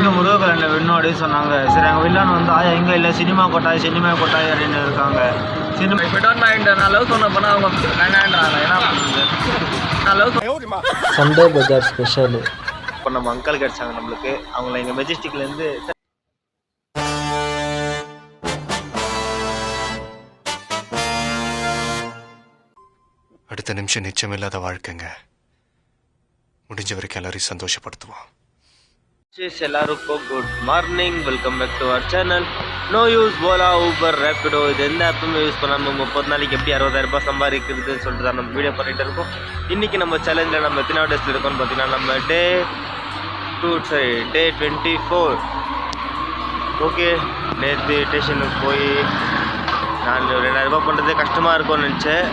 எங்கே முருகக்கல்யாணில் விடணும் அப்படின்னு சொன்னாங்க. சரி அங்கே வில்லான்னு வந்து ஆயா எங்கே இல்லை சினிமா கொட்டாய் அப்படின்னு இருக்காங்க. சினிமா இப்போ டோன்ட் மைண்ட் நான் லவ் சொன்ன போனால் அவங்க வேணான்றாங்க. ஏன்னா நான் லவ் சண்டே பஜார் ஸ்பெஷல். இப்போ நம்ம அங்கிள் கிடச்சாங்க நம்மளுக்கு. அவங்கள எங்கள் மெஜஸ்டிக்லேருந்து அடுத்த நிமிஷம் நிச்சயமில்லாத வாழ்க்கைங்க. முடிஞ்ச வரைக்கும் எல்லாரையும் சந்தோஷப்படுத்துவோம். எல்லாருக்கும் good morning, welcome back to our channel. No use Ola Uber Rapido இது எந்த ஆப்புமே யூஸ் பண்ணாமல் 30 நாளைக்கு எப்படி 60,000 ரூபாய் சம்பாதிக்கிறதுன்னு சொல்லிட்டு தான் நம்ம வீடியோ பண்ணிகிட்டு இருக்கோம். இன்றைக்கி நம்ம சேலஞ்சில் நம்ம எத்தனை டேஸில் இருக்கோம்னு பார்த்தீங்கன்னா நம்ம டே 24. ஓகே, நேற்று ஸ்டேஷனுக்கு போய் நான் 2,000 ரூபாய் பண்ணுறதே கஷ்டமாக இருக்கும்னு நினச்சேன்.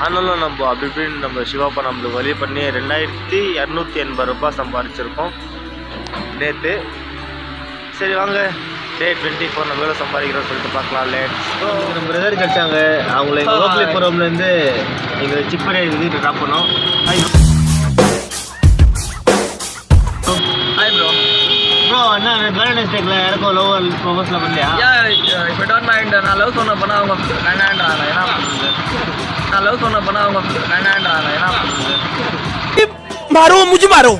ஆனாலும் நம்ம அப்படி இப்படின்னு நம்ம சிவாப்பா நம்மளுக்கு வழி பண்ணி 2,280 ரூபாய் சம்பாதிச்சிருக்கோம் நேற்று. சரி வாங்க டே 24 நம்ம எவ்வளோ சம்பாதிக்கிறோம் சொல்லிட்டு பார்க்கலாம். நம்ம பிரதர் கிடச்சாங்க. அவங்கள எங்கள் ஓக்லிபுரம்லேருந்து எங்கள் சிப்பரை இதுக்கு ட்ராப் பண்ணோம். Hi bro. ப்ரோ என்ன வேலண்டைன்ஸ் டேக்கில் யாருக்கும் லவ் ப்ரொபோஸில் பண்ணலையா? இப்போ டோன்ட் மைண்ட் நான் லவ் சொன்ன போனால் அவங்க வேணான்றாங்க. ஏன்னா நான் லவ் சொன்ன போனால் அவங்க வேணான்றாங்க. ஏன்னா मारो मुझे मारो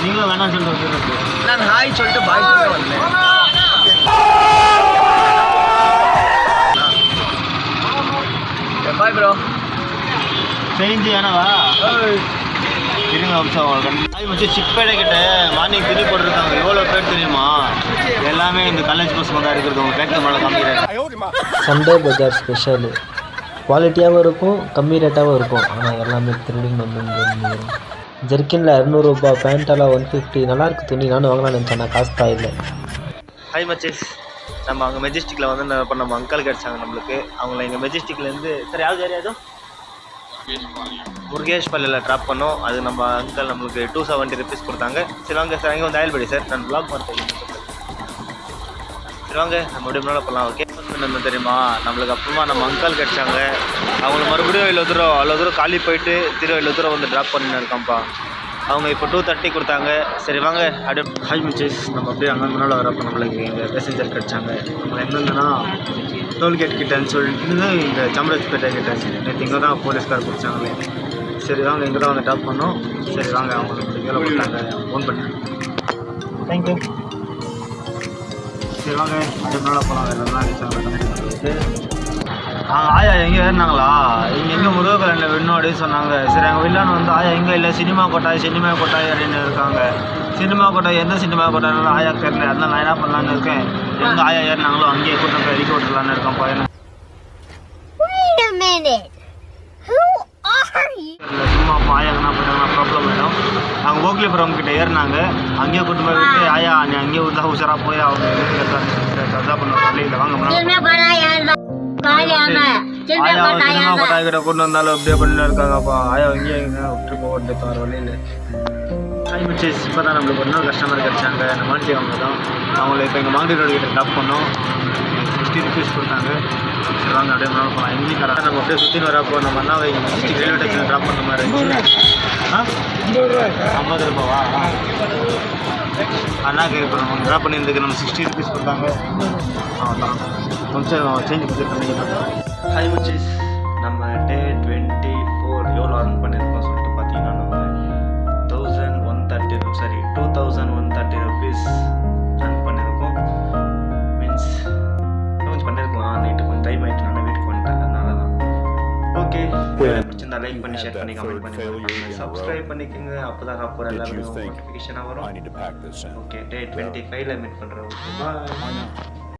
நீங்களும் வேணாம் சொல்லிட்டு வந்து நான் ஹாய் சொல்லிட்டு பாய் சொல்லிட்டு வந்தேன். Bye bro. செஞ்சு வேணாவா? இருங்க அம்சம் ஹாய் மச்சி. சிப்பேடை கிட்ட மார்னிங் திரி போட்டுருக்காங்க. எவ்வளோ பேர் தெரியுமா? எல்லாமே இந்த காலேஜ் பசங்க தான் இருக்கிறது. உங்கள் பேக் மேலே காமிக்கிறேன். சண்டே பஜார் ஸ்பெஷல். குவாலிட்டியாகவும் இருக்கும், கம்மி ரேட்டாகவும் இருக்கும். ஆனால் எல்லாமே த்ரில்லிங் வந்து ஜெர்க்கினில் 200 ரூபா, பேண்டெல்லாம் 150. நல்லாயிருக்கு துணி. நானும் வாங்கலாம்னு நினச்சேன், நான் காசு தான் இல்லை. ஹாய் மச்சேஸ். நம்ம அங்கே மெஜஸ்டிக்கில் வந்து இப்போ நம்ம அங்கிள் கிடச்சாங்க நம்மளுக்கு. அவங்கள எங்கள் மெஜஸ்டிக்லேருந்து சரி யாரும் முருகேஷ் பள்ளியில் ட்ராப் பண்ணோம். அது நம்ம அங்கிள் நம்மளுக்கு 270 rupees கொடுத்தாங்க. சரி வாங்க சார், அங்கே வந்து ஆயில்படி சார் நான் ப்ளாக் பண்ணுறேன். சரி வாங்க நம்ம எப்படி முன்னாடி போகலாம். ஓகே என்ன தெரியுமா, நம்மளுக்கு அப்புறமா நம்ம அங்கிள் கிடச்சாங்க. அவங்களுக்கு மறுபடியும் அவ்வளோ தூரம் காலி போயிட்டு இவ்வளோ தூரம் வந்து ட்ராப் பண்ணின்னு இருக்கான்ப்பா. அவங்க இப்போ 230 கொடுத்தாங்க. சரி வாங்க அப்படியே ஹாய் மிச்சஸ். நம்ம அப்படியே அங்கே முன்னால் வரப்போ நம்மளுக்கு எங்கள் பேசஞ்சர் கிடச்சாங்க. நம்ம எங்கேருந்துன்னா டோல்கேட் கிட்டேன்னு சொல்லிட்டு இந்த சாமராஜ்பேட்டை கிட்ட. நேற்று இங்கே தான் போலீஸ்கார் பிடிச்சாங்களே. சரி வாங்க இங்கே தான் வந்து ட்ராப் பண்ணோம். சரி வாங்க அவங்களுக்கு வேலை கொடுத்தாங்க. ஃபோன் பண்ணேன். தேங்க்யூ. சரி வாங்க அப்படியே முன்னால் போகலாம். வேறு அடிச்சாங்க. ஆயா எங்கே ஏறினாங்களா? இங்கே எங்கே முருகக்கல்யாணில் விடணும் அப்படின்னு சொன்னாங்க. சரி அங்கே வில்லான்னு வந்து ஆயா எங்கே இல்லை சினிமா கொட்டாய் அப்படின்னு இருக்காங்க. சினிமா கொட்டாய் எந்த சினிமா கொட்டாய்னாலும் ஆயா தெரியல. அதனால் நான் என்ன பண்ணலான்னு இருக்கேன். எங்கே ஆயா ஏறினாங்களோ அங்கேயே கூட்டம் போய் இறக்கி விட்டுலான்னு இருக்கேன் பையனை. சும்மா அப்போ ஆயா என்ன பண்ணாங்கன்னா ப்ராப்ளம் வேணும். அவங்க ஓக்லிபுரம் கிட்ட ஏறினாங்க. அங்கேயே கூட்டு போய் விட்டு ஆயா நீ அங்கேயே விட்டா உஷாராக போய் அவங்க அதான் பண்ணுவாங்க. இல்லை வாங்க கொட்டாய்கிட்ட கொண்டு வந்தாலும் அப்படியே பண்ணி இருக்காங்கப்பா. ஆயா இங்கே விட்டு போட்டு தவிர வழியில். ஹாய் மிச்சஸ். இப்போ தான் நம்மளுக்கு இன்னொரு கஸ்டமர் கிடச்சாங்க. அந்த மாண்டி அவங்க தான். அவங்கள இப்போ எங்கள் மாண்டி ரோடு கிட்ட ட்ராப் பண்ணோம். 60 rupees கொடுத்தாங்க. சரி வாங்க அப்படியே ட்ராப் பண்ணலாம். எங்கேயும் கரெக்டாக நம்ம அப்படியே சுற்றின்னு வரப்போ நம்ம அண்ணாவை டிஸ்ட்ரிக்ட் ரயில்வே ஸ்டேஷனில் ட்ராப் பண்ணுற மாதிரி இருந்துச்சு. 50 ரூபாவா? அண்ணாக்கு இப்போ நம்ம ட்ராப் பண்ணியிருந்துக்கு நம்ம 60 rupees கொடுத்தாங்க. அவ்வளோதான் கொஞ்சம் சேஞ்ச் பண்ணிக்கலாம். ஹாய் மச்சீஸ். நம்ம டே 24 எவ்வளோ அர்ன் பண்ணியிருக்கோம் சொல்லிட்டு பார்த்தீங்கன்னா நம்ம 2,130 rupees அர்ன் பண்ணியிருக்கோம். மீன்ஸ் கொஞ்சம் பண்ணியிருக்கலாம். நைட்டு கொஞ்சம் டைம் ஆகிட்டு நான் வீட்டுக்கு வந்துட்டேன். அதனால தான். ஓகே பிடிச்சிருந்தா லைக் பண்ணி ஷேர் பண்ணி கமெண்ட் பண்ணி சப்ஸ்கிரைப் பண்ணிக்கோங்க. அப்போ தான் அப்புறம் எல்லாமே நோட்டிஃபிகேஷனாக வரும். ஓகே டே 25ல் மீட் பண்ணுறேன். பாய்.